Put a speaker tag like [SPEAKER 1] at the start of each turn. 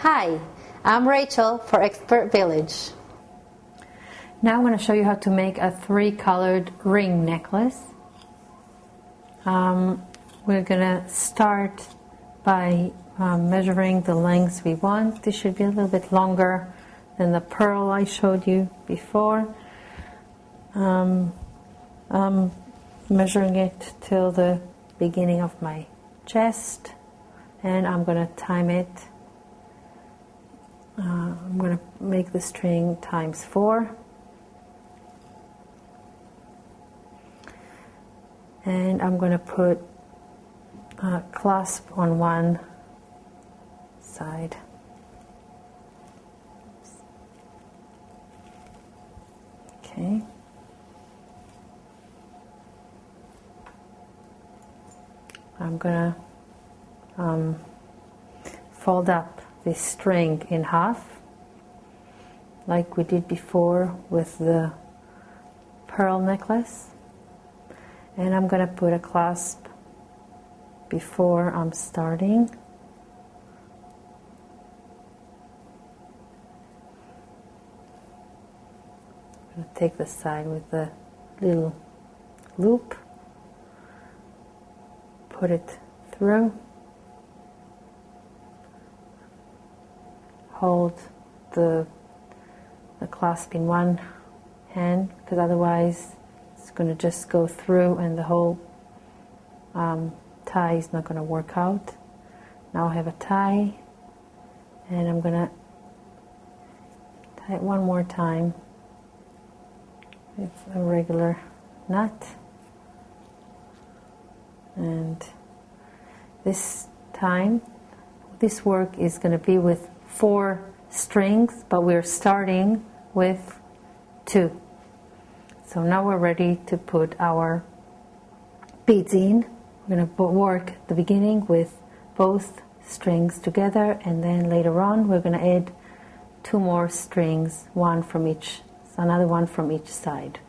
[SPEAKER 1] Hi, I'm Rachel for Expert Village. Now I'm going to show you how to make a 3-colored ring necklace. We're going to start by measuring the lengths we want. This should be a little bit longer than the pearl I showed you before. I'm measuring it till the beginning of my chest, and I'm going to time it. I'm going to make the string times 4. And I'm going to put a clasp on one side. Okay. I'm going to fold up this string in half, like we did before with the pearl necklace. And I'm going to put a clasp before I'm starting. I'm going to take the side with the little loop, put it through, hold the clasp in one hand, because otherwise it's going to just go through and the whole tie is not going to work out. Now I have a tie, and I'm going to tie it one more time with a regular knot. And this time, this work is going to be with 4 strings, but we're starting with 2. So now we're ready to put our beads in. We're going to work at the beginning with both strings together, and then later on we're going to add 2 more strings, one from each, another one from each side.